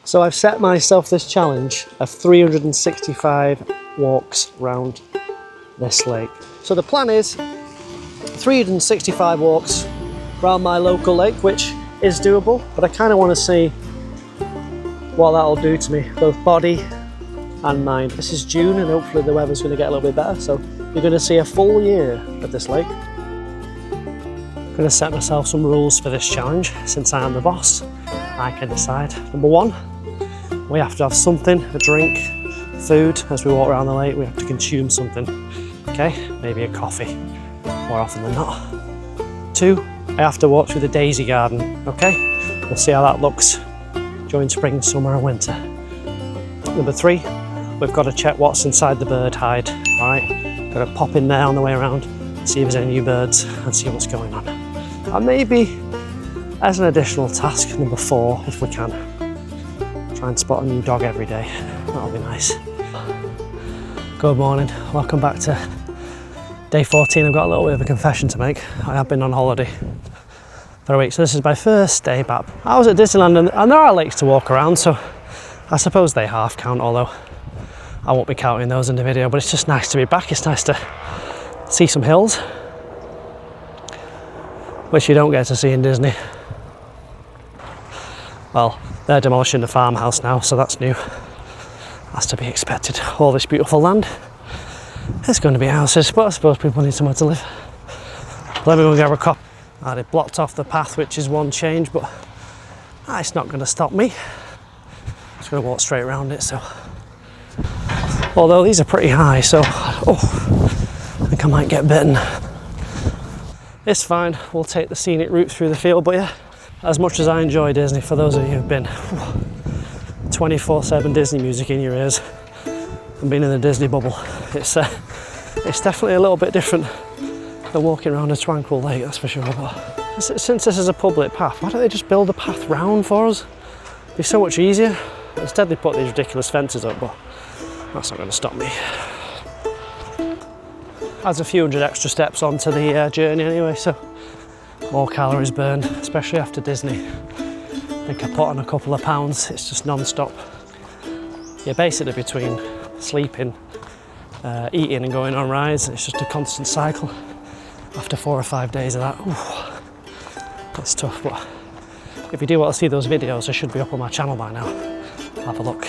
So I've set myself this challenge of 365 walks around this lake. So the plan is 365 walks around my local lake, which is doable, but I kind of want to see what that'll do to me, both body and mind. This is June and hopefully the weather's going to get a little bit better, so you're going to see a full year of this lake. I'm going to set myself some rules for this challenge. Since I am the boss, I can decide. Number one, we have to have something, a drink, food. As we walk around the lake, we have to consume something. Okay, maybe a coffee, more often than not. Two, I have to walk through the daisy garden. Okay, we'll see how that looks during spring, summer and winter. Number three, we've got to check what's inside the bird hide. All right, got to pop in there on the way around, see if there's any new birds and see what's going on. And maybe as an additional task, number four, if we can, try and spot a new dog every day. That'll be nice. Good morning, welcome back to day 14. I've got a little bit of a confession to make. I have been on holiday for a week, so this is my first day back. I was at Disneyland and there are lakes to walk around, so I suppose they half count, although I won't be counting those in the video, but it's just nice to be back. It's nice to see some hills, which you don't get to see in Disney. Well, they're demolishing the farmhouse now, so that's new. That's to be expected. All this beautiful land, it's going to be houses, but I suppose people need somewhere to live. Let me go and grab a cup. They blocked off the path, which is one change, but it's not going to stop me. I'm just going to walk straight around it. So, although these are pretty high, so I think I might get bitten. It's fine. We'll take the scenic route through the field, but yeah. As much as I enjoy Disney, for those of you who've been 24/7 Disney music in your ears and been in the Disney bubble, it's definitely a little bit different than walking around a tranquil lake, that's for sure. But since this is a public path, why don't they just build a path round for us? It'd be so much easier. Instead they put these ridiculous fences up, but that's not going to stop me. Adds a few hundred extra steps onto the journey anyway, so more calories burned, especially after Disney. I think I put on a couple of pounds. It's just non-stop. Yeah, basically between sleeping, eating and going on rides, it's just a constant cycle. After 4 or 5 days of that, that's tough. But if you do want to see those videos, they should be up on my channel by now. Have a look.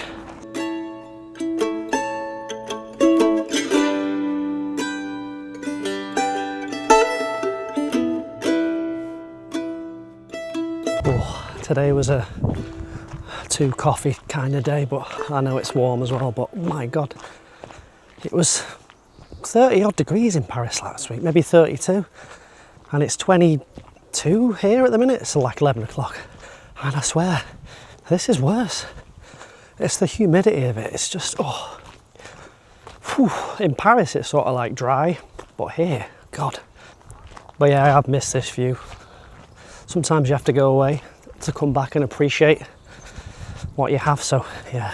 Today was a 2 coffee kind of day, but I know it's warm as well, but my God, it was 30 odd degrees in Paris last week, maybe 32, and it's 22 here at the minute. It's like 11 o'clock, and I swear, this is worse. It's the humidity of it, it's just, in Paris it's sort of like dry, but here, God. But yeah, I have missed this view. Sometimes you have to go away to come back and appreciate what you have, so yeah,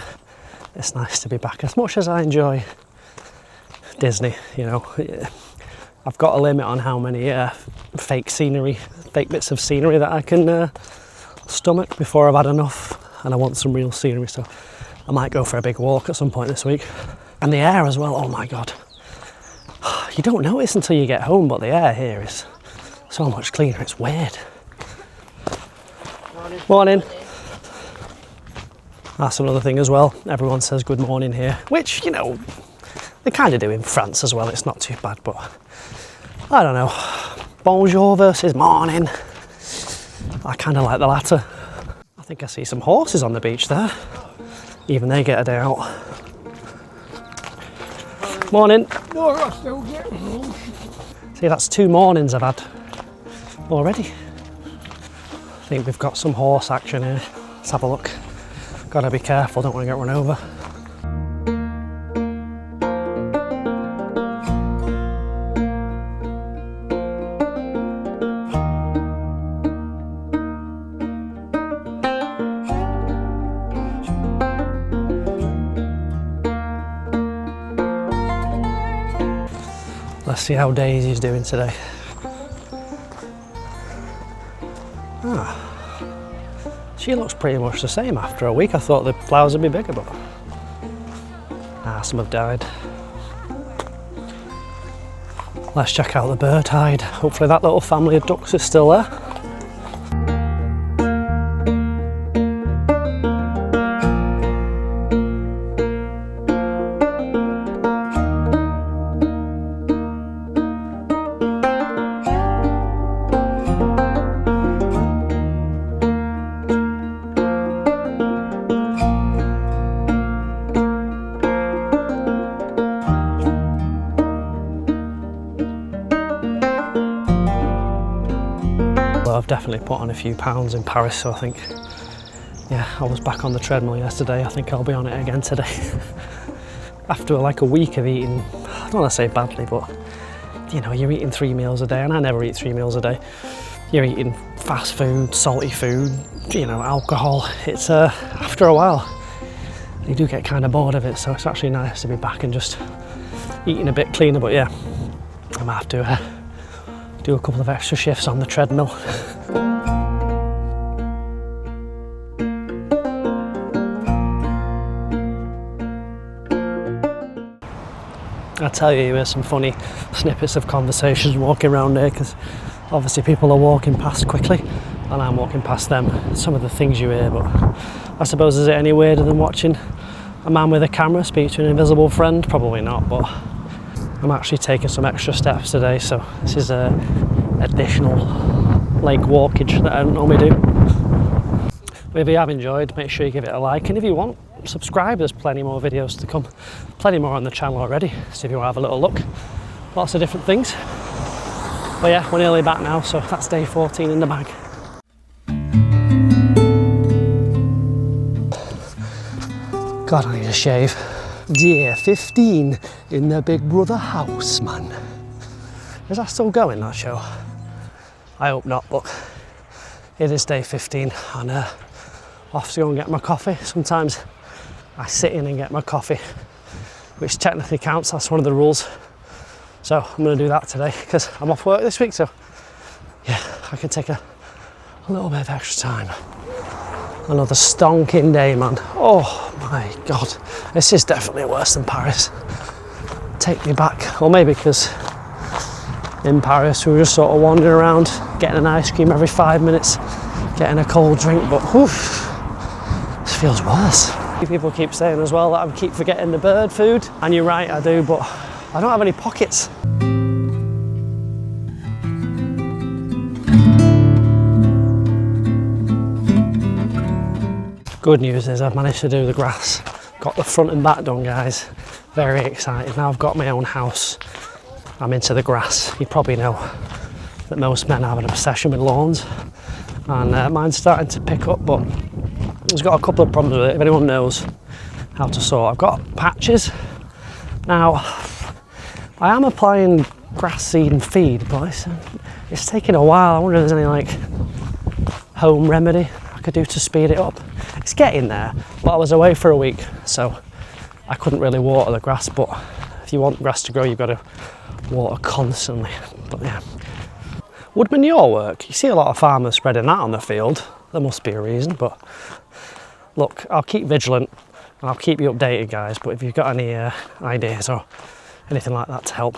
it's nice to be back. As much as I enjoy Disney, you know, I've got a limit on how many fake bits of scenery that I can stomach before I've had enough, and I want some real scenery, so I might go for a big walk at some point this week. And the air as well, oh my God, you don't notice until you get home, but the air here is so much cleaner, it's weird. Morning. That's another thing as well. Everyone says good morning here, which, you know, they kind of do in France as well. It's not too bad, but I don't know. Bonjour versus morning. I kind of like the latter. I think I see some horses on the beach there. Even they get a day out. Morning. See, that's 2 mornings I've had already. I think we've got some horse action here. Let's have a look. Gotta be careful, don't want to get run over. Let's see how Daisy's doing today. She looks pretty much the same after a week. I thought the flowers would be bigger, but some have died. Let's check out the bird hide. Hopefully that little family of ducks is still there. I've definitely put on a few pounds in Paris, so I think, yeah, I was back on the treadmill yesterday. I think I'll be on it again today. After like a week of eating, I don't want to say badly, but you know, you're eating 3 meals a day, and I never eat 3 meals a day. You're eating fast food, salty food, you know, alcohol. It's after a while, you do get kind of bored of it, so it's actually nice to be back and just eating a bit cleaner. But yeah, I might have to do a couple of extra shifts on the treadmill. I tell you, there's some funny snippets of conversations walking around here, because obviously people are walking past quickly and I'm walking past them. Some of the things you hear, but I suppose, is it any weirder than watching a man with a camera speak to an invisible friend? Probably not, but I'm actually taking some extra steps today, so this is additional lake walkage that I don't normally do. But if you have enjoyed, make sure you give it a like, and if you want, subscribe. There's plenty more videos to come, plenty more on the channel already, so if you want to have a little look, lots of different things. But yeah, we're nearly back now, so that's day 14 in the bag. God, I need a shave. Day 15 in the Big Brother house, man. Is that still going, that show? I hope not, but it is day 15, and off to go and get my coffee. Sometimes I sit in and get my coffee, which technically counts, that's one of the rules. So I'm going to do that today because I'm off work this week, so yeah, I can take a little bit of extra time. Another stonking day, man. Oh my God, this is definitely worse than Paris. Take me back. Or maybe because in Paris we were just sort of wandering around, getting an ice cream every 5 minutes, getting a cold drink, but whew, this feels worse. People keep saying as well that I keep forgetting the bird food, and you're right, I do, but I don't have any pockets. Good news is I've managed to do the grass. Got the front and back done, guys. Very excited. Now I've got my own house, I'm into the grass. You probably know that most men have an obsession with lawns, and mine's starting to pick up, but it's got a couple of problems with it, if anyone knows how to sort. I've got patches. Now, I am applying grass seed and feed, but it's taking a while. I wonder if there's any like home remedy I could do to speed it up. It's getting there, but I was away for a week, so I couldn't really water the grass, but if you want grass to grow, you've got to water constantly. But yeah. Would manure work? You see a lot of farmers spreading that on the field. There must be a reason, but look, I'll keep vigilant and I'll keep you updated, guys, but if you've got any ideas or anything like that to help,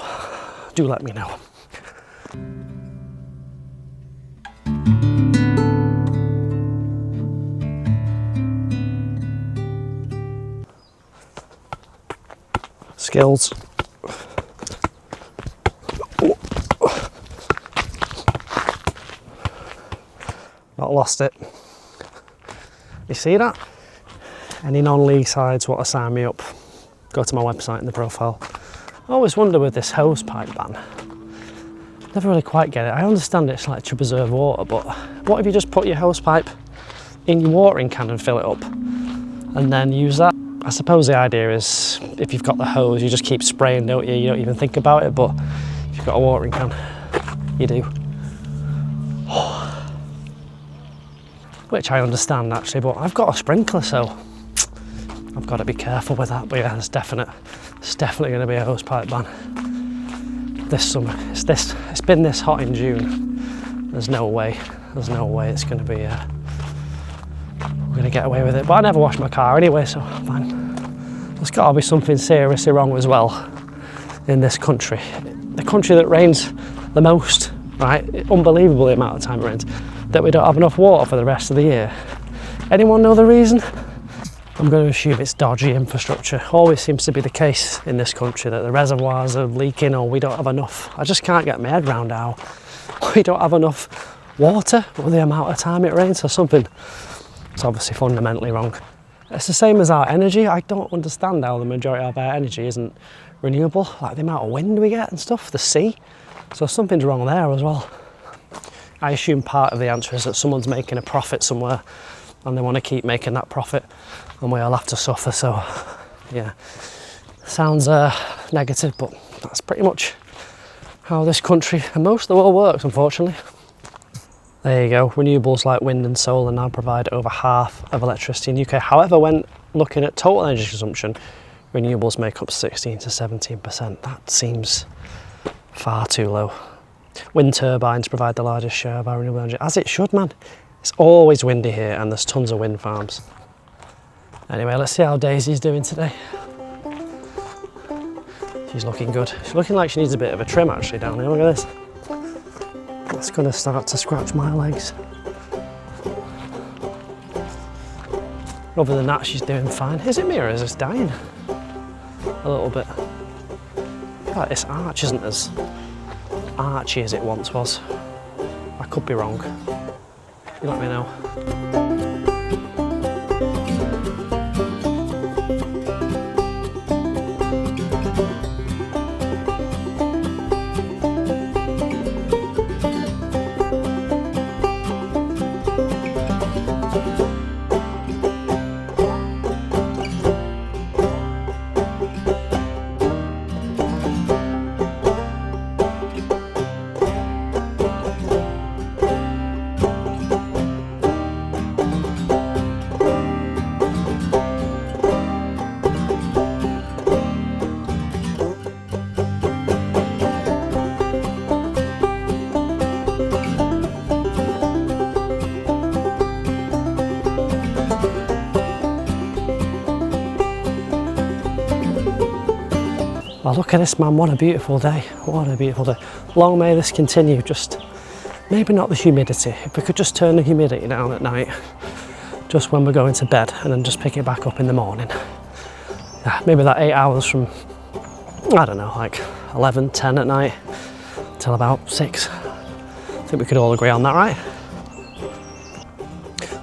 do let me know. Skills. Not lost it. You see that? Any non-league sides want to sign me up, go to my website in the profile. I always wonder with this hose pipe ban, never really quite get it. I understand it's like to preserve water, but what if you just put your hose pipe in your watering can and fill it up and then use that? I suppose the idea is if you've got the hose, you just keep spraying, don't you? You don't even think about it, but if you've got a watering can, you do. Which I understand actually, but I've got a sprinkler, so I've got to be careful with that. But yeah, it's definitely going to be a hose pipe ban this summer. It's been this hot in June. There's no way it's going to be gonna get away with it. But I never wash my car anyway, so fine. There's got to be something seriously wrong as well in this country. The country that rains the most, right? Unbelievable the amount of time it rains, that we don't have enough water for the rest of the year. Anyone know the reason? I'm going to assume it's dodgy infrastructure. Always seems to be the case in this country that the reservoirs are leaking or we don't have enough. I just can't get my head around how we don't have enough water for the amount of time it rains. So something is obviously fundamentally wrong. It's the same as our energy. I don't understand how the majority of our energy isn't renewable, like the amount of wind we get and stuff, the sea. So something's wrong there as well. I assume part of the answer is that someone's making a profit somewhere and they want to keep making that profit and we all have to suffer. So yeah, sounds negative, but that's pretty much how this country and most of the world works, unfortunately. There you go. Renewables like wind and solar now provide over half of electricity in the UK. However, when looking at total energy consumption, renewables make up 16 to 17%. That seems far too low. Wind turbines provide the largest share of our renewable energy, as it should, man. It's always windy here and there's tons of wind farms. Anyway, let's see how Daisy's doing today. She's looking good. She's looking like she needs a bit of a trim actually down here. Look at this. That's going to start to scratch my legs. Other than that, she's doing fine. Is it me or is this dying? A little bit. I feel like this arch isn't as archy as it once was. I could be wrong. You let me know. Oh, look at this, man, what a beautiful day. What a beautiful day. Long may this continue. Just maybe not the humidity. If we could just turn the humidity down at night, just when we're going to bed, and then just pick it back up in the morning. Yeah, maybe that 8 hours from, I don't know, like 11, 10 at night till about 6. I think we could all agree on that, right?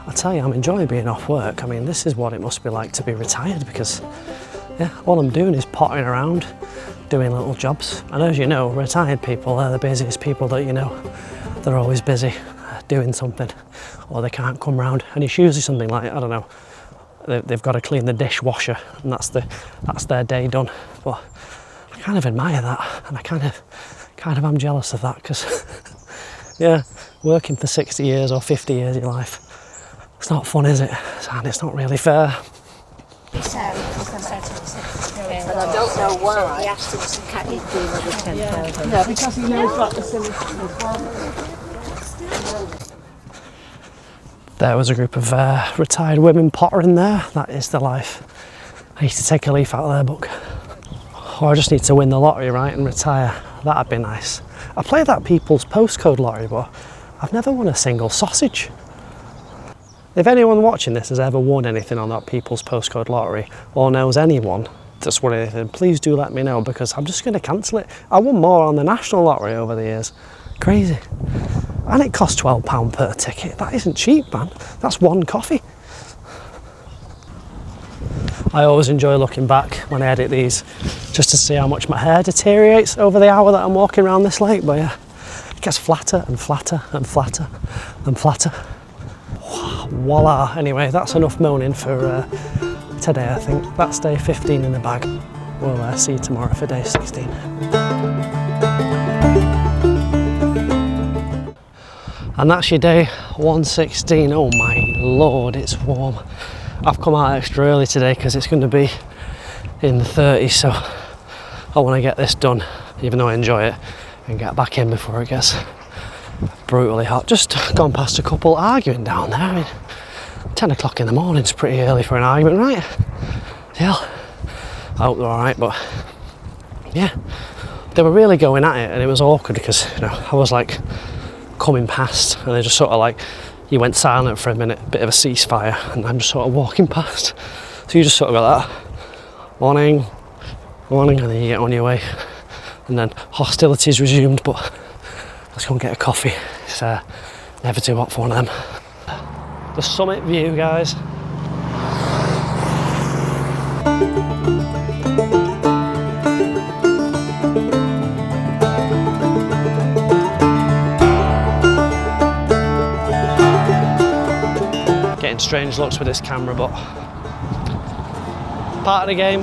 I tell you, I'm enjoying being off work. I mean, this is what it must be like to be retired, because yeah, all I'm doing is pottering around, doing little jobs. And as you know, retired people are the busiest people that you know. They're always busy doing something, or they can't come round. And it's usually something like, I don't know, they've got to clean the dishwasher, and that's their day done. But I kind of admire that, and I kind of am jealous of that, because yeah, working for 60 years or 50 years of your life, it's not fun, is it? And it's not really fair. And I don't know why. He asked him, can you do another 10,000? No, because he knows what the solution is. There was a group of retired women pottering there. That is the life. I need to take a leaf out of their book. Or I just need to win the lottery, right, and retire. That'd be nice. I played that People's Postcode lottery, but I've never won a single sausage. If anyone watching this has ever won anything on that People's Postcode lottery, or knows anyone that's won anything, please do let me know, because I'm just going to cancel it. I won more on the National Lottery over the years. Crazy. And it costs £12 per ticket. That isn't cheap, man. That's one coffee. I always enjoy looking back when I edit these, just to see how much my hair deteriorates over the hour that I'm walking around this lake. But yeah, it gets flatter and flatter and flatter and flatter. Voila. Anyway, that's enough moaning for today, I think. That's day 15 in the bag. We'll see you tomorrow for day 16. And that's your day 116. Oh my lord, it's warm. I've come out extra early today because it's going to be in the 30s, so I want to get this done, even though I enjoy it, and get back in before it gets brutally hot. Just gone past a couple arguing down there. I mean, 10 o'clock in the morning's pretty early for an argument, right? Yeah, I hope they're alright, but yeah, they were really going at it, and it was awkward because, you know, I was like coming past and they just sort of like, you went silent for a minute, bit of a ceasefire, and I'm just sort of walking past. So you just sort of got that, morning, morning, and then you get on your way, and then hostilities resumed. But let's go and get a coffee. It's never too hot for one of them. The summit view, guys. Getting strange looks with this camera, but part of the game.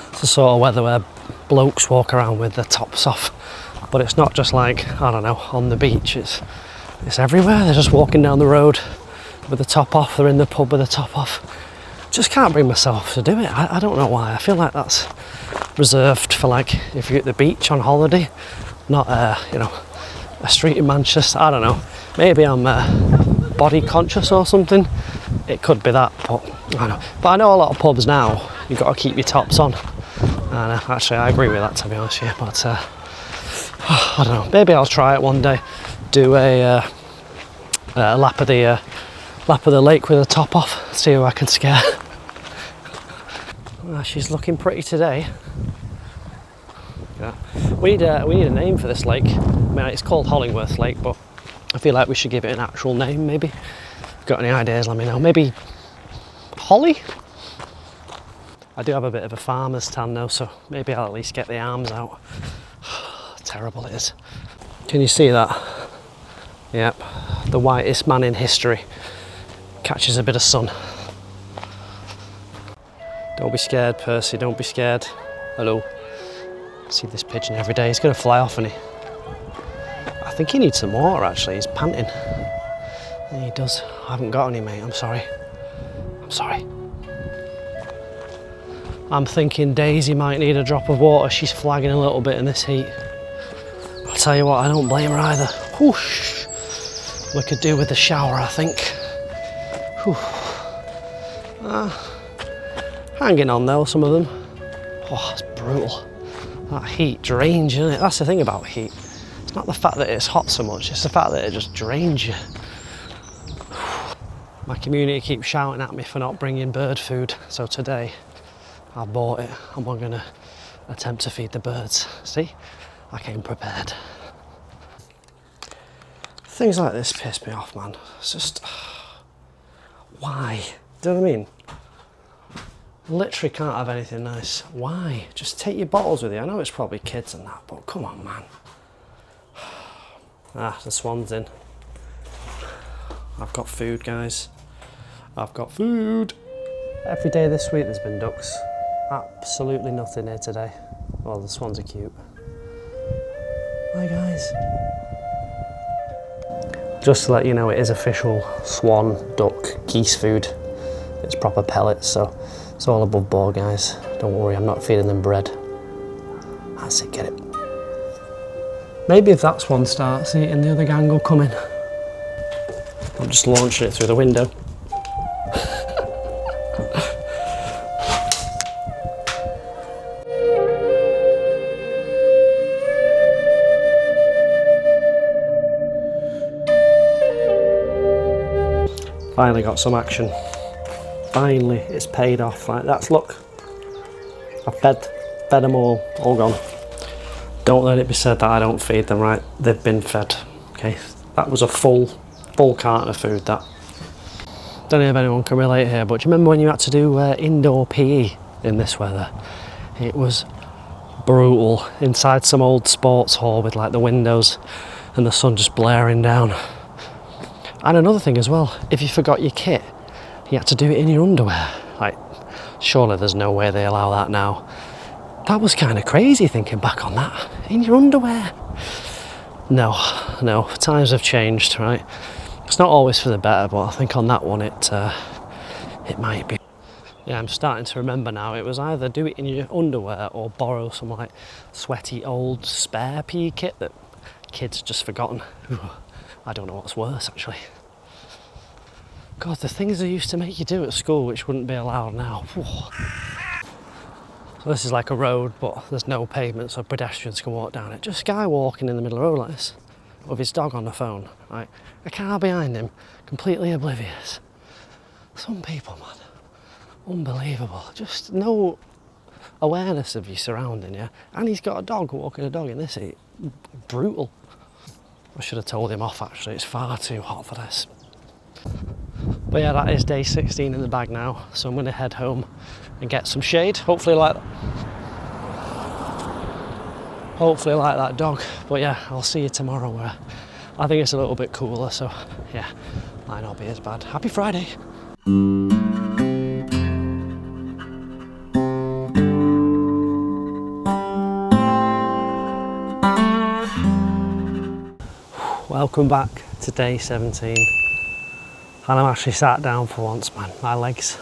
It's the sort of weather where blokes walk around with their tops off, but it's not just like, I don't know, on the beach, it's everywhere. They're just walking down the road with the top off, they're in the pub with the top off. Just can't bring myself to do it. I don't know why. I feel like that's reserved for, like, if you're at the beach on holiday, not you know, a street in Manchester. I don't know, maybe I'm body conscious or something. It could be that, but I don't know. But I know a lot of pubs now, you've got to keep your tops on, and actually I agree with that, to be honest with you. But I don't know, maybe I'll try it one day, do a lap of the lake with the top off, see who I can scare. Well, she's looking pretty today. Yeah. We need a name for this lake. I mean, it's called Hollingworth Lake, but I feel like we should give it an actual name, maybe. If you've got any ideas, let me know. Maybe Holly? I do have a bit of a farmer's tan though, so maybe I'll at least get the arms out. Terrible it is. Can you see that? Yep, the whitest man in history catches a bit of sun. Don't be scared, Percy, don't be scared. Hello. I see this pigeon every day. He's going to fly off, isn't he? I think he needs some water, actually. He's panting. Yeah, he does. I haven't got any, mate. I'm sorry. I'm sorry. I'm thinking Daisy might need a drop of water. She's flagging a little bit in this heat. I'll tell you what, I don't blame her either. Whoosh. We could do with the shower, I think. Whew. Hanging on though, some of them. Oh, it's brutal. That heat drains you, isn't it? That's the thing about heat. It's not the fact that it's hot so much, it's the fact that it just drains you. My community keeps shouting at me for not bringing bird food, so today I bought it and we're gonna attempt to feed the birds. See? I came prepared. Things like this piss me off, man. It's just... why? Do you know what I mean? Literally can't have anything nice. Why? Just take your bottles with you. I know it's probably kids and that, but come on, man. Ah, the swan's in. I've got food, guys. I've got food. Every day this week there's been ducks. Absolutely nothing here today. Well, the swans are cute. Hi, guys. Just to let you know, it is official swan, duck, geese food. It's proper pellets, so it's all above board, guys. Don't worry, I'm not feeding them bread. That's it, get it. Maybe if that swan starts eating, the other gang will come in. I'm just launching it through the window. Finally got some action. Finally, it's paid off. Like that's, look, I've fed them all gone. Don't let it be said that I don't feed them, right? They've been fed. Okay, that was a full carton of food. That. Don't know if anyone can relate here, but do you remember when you had to do indoor PE in this weather? It was brutal inside some old sports hall with like the windows and the sun just blaring down. And another thing as well, if you forgot your kit, you had to do it in your underwear. Like, surely there's no way they allow that now. That was kind of crazy thinking back on that. In your underwear. No, times have changed, right? It's not always for the better, but I think on that one it might be. Yeah, I'm starting to remember now. It was either do it in your underwear or borrow some like sweaty old spare PE kit that kids have just forgotten. I don't know what's worse actually. God, the things they used to make you do at school which wouldn't be allowed now. So this is like a road, but there's no pavement, so pedestrians can walk down it. Just a guy walking in the middle of the road like this, with his dog on the phone. Right? A car behind him, completely oblivious. Some people, man, unbelievable. Just no awareness of your surrounding, yeah. And he's got a dog, walking a dog in this heat. Brutal. I should have told him off actually, it's far too hot for this. But yeah, that is day 16 in the bag now, so I'm going to head home and get some shade, hopefully like that dog. But yeah, I'll see you tomorrow where I think it's a little bit cooler, so yeah, might not be as bad. Happy Friday. Welcome back to day 17. And I'm actually sat down for once, man. My legs,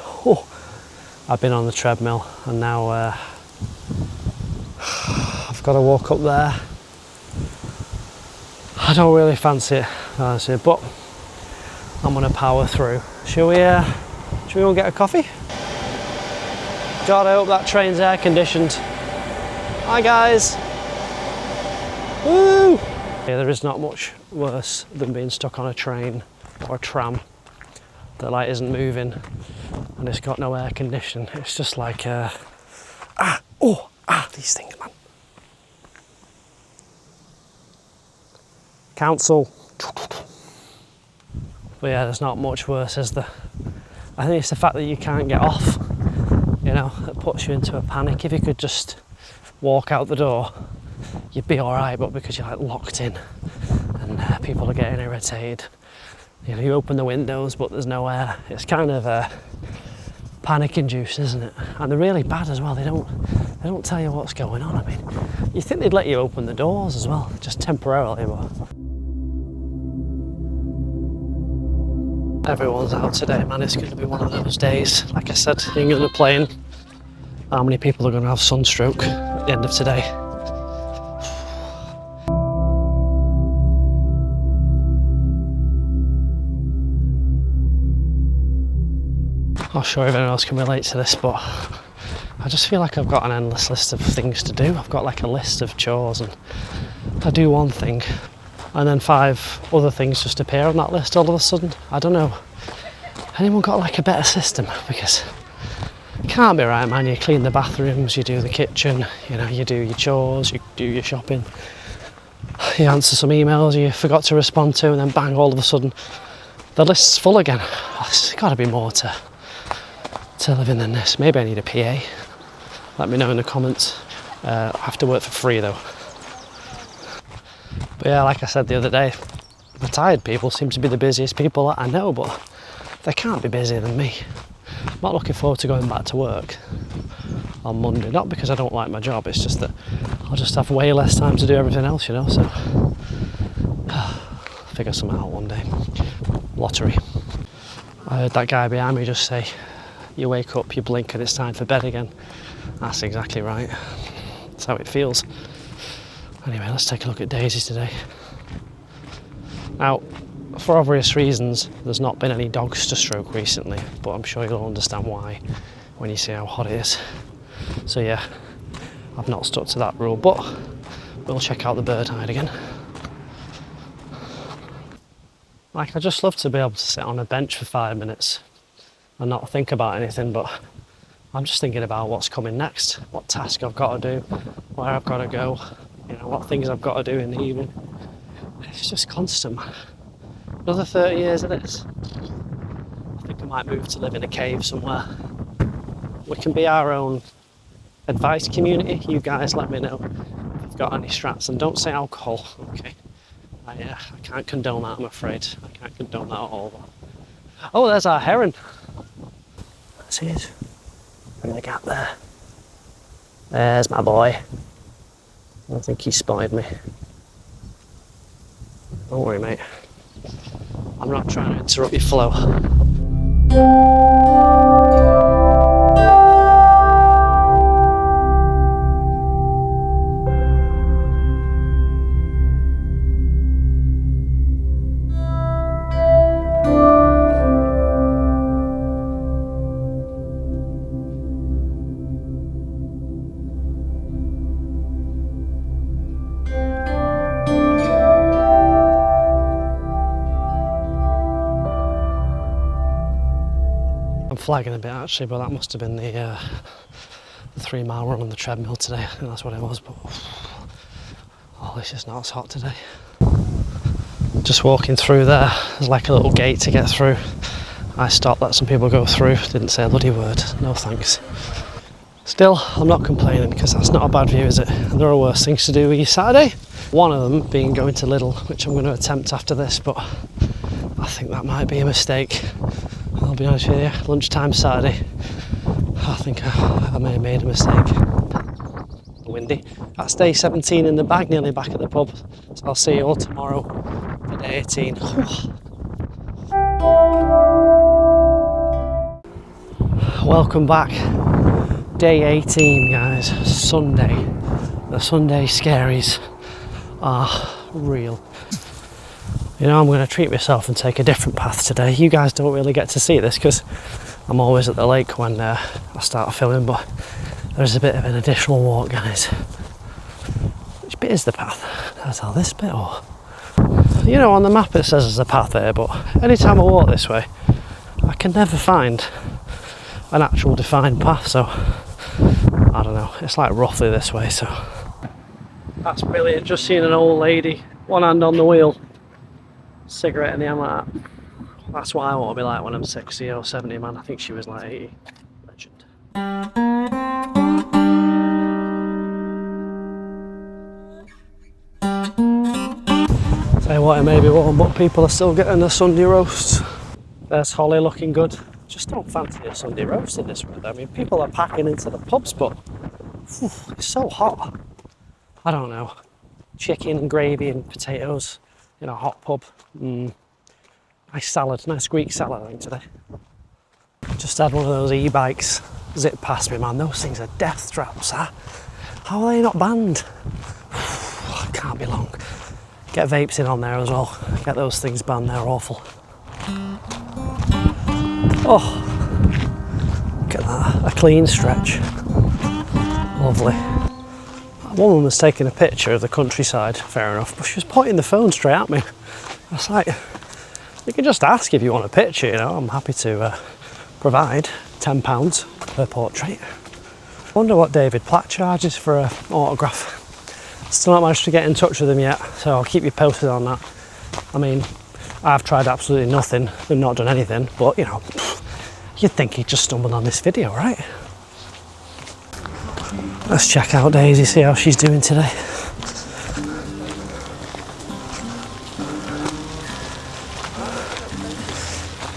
I've been on the treadmill and now I've got to walk up there. I don't really fancy it, honestly, but I'm gonna power through. Shall we go and get a coffee? God, I hope that train's air conditioned. Hi guys. Woo! Yeah, there is not much worse than being stuck on a train or a tram that like isn't moving and it's got no air condition. It's just like these things, man. Council. But yeah, there's not much worse, is there? I think it's the fact that you can't get off, you know, that puts you into a panic. If you could just walk out the door, you'd be all right, but because you're like locked in and people are getting irritated, you know, you open the windows but there's no air. It's kind of panic induced, isn't it? And they're really bad as well. They don't tell you what's going on. I mean, you think they'd let you open the doors as well, just temporarily, but everyone's out today, man. It's going to be one of those days. Like I said, England are playing. How many people are going to have sunstroke at the end of today? Not sure if anyone else can relate to this, but I just feel like I've got an endless list of things to do. I've got like a list of chores and I do one thing and then 5 other things just appear on that list all of a sudden. I don't know. Anyone got like a better system? Because it can't be right, man. You clean the bathrooms, you do the kitchen, you know, you do your chores, you do your shopping, you answer some emails you forgot to respond to, and then bang, all of a sudden the list's full again. There's got to be more to living than this. Maybe I need a PA. Let me know in the comments. I have to work for free though. But yeah, like I said the other day, retired people seem to be the busiest people that I know, but they can't be busier than me. I'm not looking forward to going back to work on Monday, not because I don't like my job, it's just that I'll just have way less time to do everything else, you know, so figure something out one day. Lottery. I heard that guy behind me just say, you wake up, you blink and it's time for bed again. That's exactly right. That's how it feels. Anyway, let's take a look at Daisy today. Now, for obvious reasons, there's not been any dogs to stroke recently, but I'm sure you'll understand why when you see how hot it is. So yeah, I've not stuck to that rule, but we'll check out the bird hide again. Like, I just love to be able to sit on a bench for 5 minutes and not think about anything, but I'm just thinking about what's coming next, what task I've got to do, where I've got to go, you know, what things I've got to do in the evening. It's just constant, man. Another 30 years of this. I think I might move to live in a cave somewhere. We can be our own advice community. You guys let me know if you've got any strats, and don't say alcohol, okay? I can't condone that, I'm afraid. I can't condone that at all. Oh, there's our heron. That's it. In the gap there. There's my boy. I think he spied me. Don't worry, mate. I'm not trying to interrupt your flow. flagging a bit actually, but that must have been the 3 mile run on the treadmill today. I think that's what it was, but oh, this is not as hot today. Just walking through there, there's like a little gate to get through. I stopped, let some people go through, didn't say a bloody word, no thanks. Still, I'm not complaining because that's not a bad view, is it? And there are worse things to do with your Saturday. One of them being going to Lidl, which I'm going to attempt after this, but I think that might be a mistake. I'll be honest with you, lunchtime Saturday, I think I may have made a mistake. Windy. That's day 17 in the bag, nearly back at the pub. So I'll see you all tomorrow for day 18. Welcome back. Day 18, guys. Sunday. The Sunday scaries are real. You know, I'm going to treat myself and take a different path today. You guys don't really get to see this because I'm always at the lake when I start filming, but there's a bit of an additional walk, guys. Which bit is the path? Did I tell this bit or? You know, on the map it says there's a path there, but anytime I walk this way, I can never find an actual defined path, so I don't know. It's like roughly this way, so. That's brilliant. Just seen an old lady, one hand on the wheel, cigarette in the hand like that. That's what I want to be like when I'm 60 or 70, man. I think she was like 80. Legend. Tell you what, it may be warm, but people are still getting their Sunday roasts. There's Holly looking good. Just don't fancy a Sunday roast in this weather. I mean, people are packing into the pubs, but it's so hot. I don't know. Chicken and gravy and potatoes in a hot pub. Nice salad, nice Greek salad I think today. Just had one of those e-bikes zip past me, man. Those things are death traps, huh? How are they not banned? It can't be long. Get vapes in on there as well. Get those things banned, they're awful. Oh, look at that, a clean stretch. Lovely. That woman was taking a picture of the countryside, fair enough, but she was pointing the phone straight at me. I was like, you can just ask if you want a picture, you know, I'm happy to provide £10 per portrait. I wonder what David Platt charges for an autograph. Still not managed to get in touch with him yet, so I'll keep you posted on that. I mean, I've tried absolutely nothing and not done anything, but you know, you'd think he'd just stumbled on this video, right? Let's check out Daisy, see how she's doing today.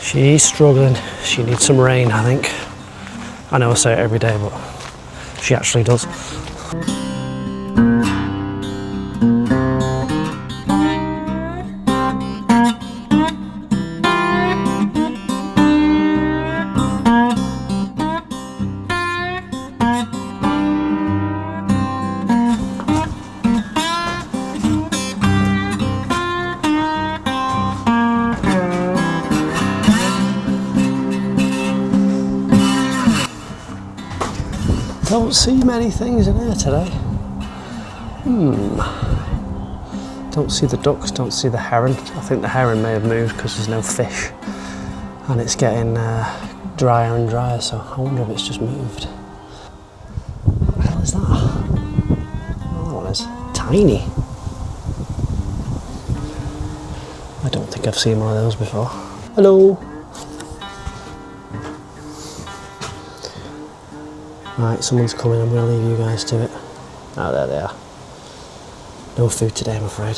She's struggling. She needs some rain, I think. I know I say it every day, but she actually does. Don't see many things in here today. Don't see the ducks, don't see the heron. I think the heron may have moved because there's no fish and it's getting drier and drier, so I wonder if it's just moved. What the hell is that? Oh, that one is tiny. I don't think I've seen one of those before. Hello. Right, someone's coming, I'm going to leave you guys to it. Oh, there they are. No food today, I'm afraid.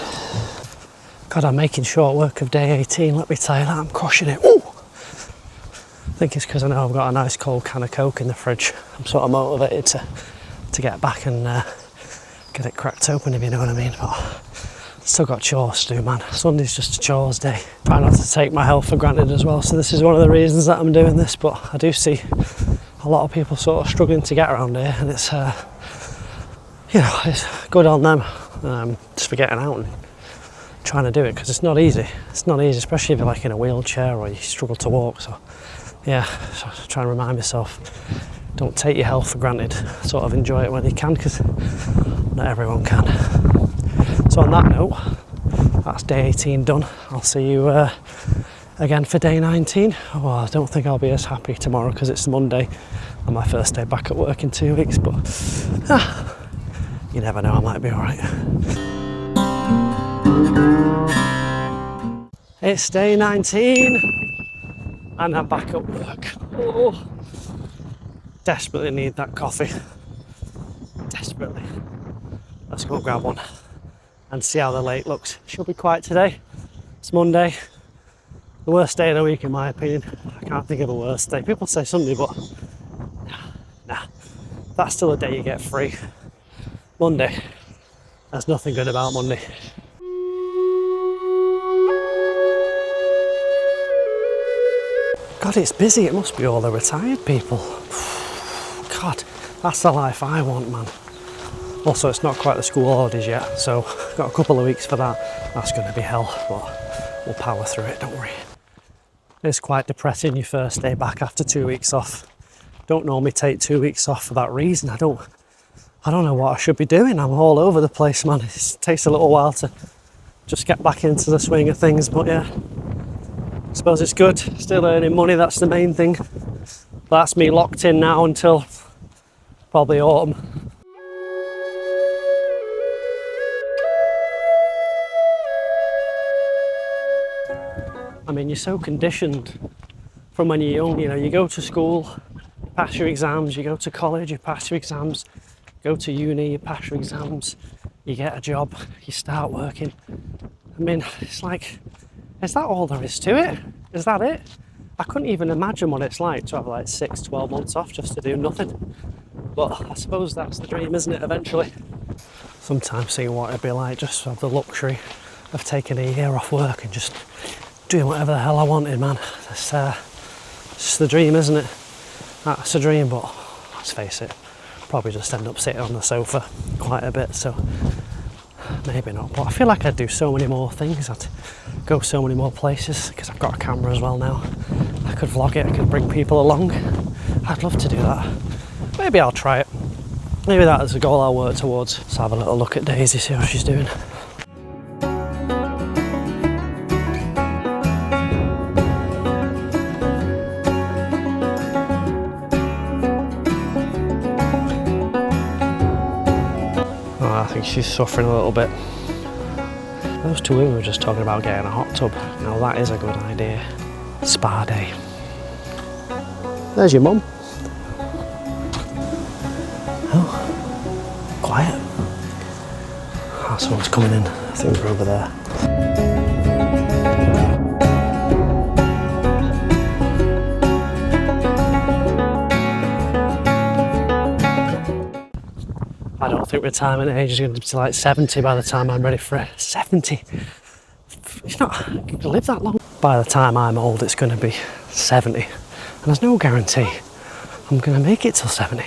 God, I'm making short work of day 18, let me tell you that, I'm crushing it. Ooh! I think it's because I know I've got a nice cold can of Coke in the fridge. I'm sort of motivated to get back and get it cracked open, if you know what I mean. But still got chores to do, man. Sunday's just a chores day. Try not to take my health for granted as well, so this is one of the reasons that I'm doing this, but I do see a lot of people sort of struggling to get around here, and it's you know, it's good on them just for getting out and trying to do it, because it's not easy, especially if you're like in a wheelchair or you struggle to walk. So yeah, so try and remind myself, don't take your health for granted, sort of enjoy it when you can, because not everyone can. So on that note, that's day 18 done. I'll see you again for day 19. Well, I don't think I'll be as happy tomorrow because it's Monday and my first day back at work in 2 weeks, but you never know, I might be alright. It's day 19 and I'm back at work. Oh, desperately need that coffee. Desperately. Let's go grab one and see how the lake looks. Should be quiet today. It's Monday. The worst day of the week in my opinion. I can't think of a worse day. People say Sunday, but nah. That's still a day you get free. Monday. There's nothing good about Monday. God, it's busy. It must be all the retired people. God, that's the life I want, man. Also, it's not quite the school holidays yet, so got a couple of weeks for that. That's going to be hell, but we'll power through it, don't worry. It's quite depressing your first day back after 2 weeks off. Don't normally take 2 weeks off for that reason. I don't know what I should be doing. I'm all over the place, man. It takes a little while to just get back into the swing of things, but yeah. I suppose it's good. Still earning money, that's the main thing. But that's me locked in now until probably autumn. I mean, you're so conditioned from when you're young, you know, you go to school, you pass your exams, you go to college, you pass your exams, go to uni, you pass your exams, you get a job, you start working. I mean, it's like, is that all there is to it? Is that it? I couldn't even imagine what it's like to have like 6-12 months off just to do nothing. But I suppose that's the dream, isn't it, eventually? Sometimes seeing what it'd be like just to have the luxury of taking a year off work and just doing whatever the hell I wanted, man. It's just the dream, isn't it? That's a dream, but let's face it, probably just end up sitting on the sofa quite a bit, so maybe not. But I feel like I'd do so many more things. I'd go so many more places because I've got a camera as well now. I could vlog it, I could bring people along. I'd love to do that. Maybe I'll try it. Maybe that is a goal I'll work towards. Let's have a little look at Daisy, see how she's doing. I think she's suffering a little bit. Those two women were just talking about getting a hot tub. Now that is a good idea. Spa day. There's your mum. Oh, quiet. Oh, someone's coming in. I think they're over there. I don't think retirement age is going to be like 70 by the time I'm ready for it. 70? It's not going to live that long. By the time I'm old, it's going to be 70. And there's no guarantee I'm going to make it till 70.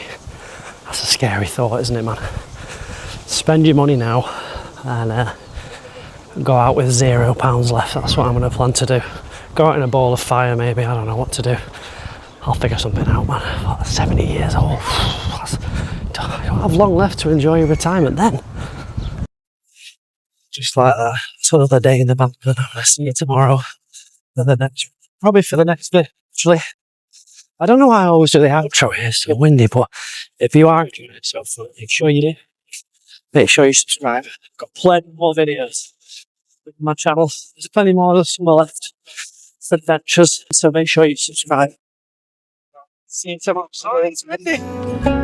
That's a scary thought, isn't it, man? Spend your money now and go out with £0 left. That's what I'm going to plan to do. Go out in a ball of fire, maybe. I don't know what to do. I'll figure something out, man. What, 70 years old? You don't have long left to enjoy your retirement then. Just like that. It's another day in the bank, and I'm going to see you tomorrow. Probably for the next bit, actually. I don't know why I always do the outro here, it's so windy, but if you are enjoying it so far, make sure you do. Make sure you subscribe. I've got plenty more videos on my channel. There's plenty more of some left for adventures, so make sure you subscribe. See you tomorrow. Sorry, it's windy.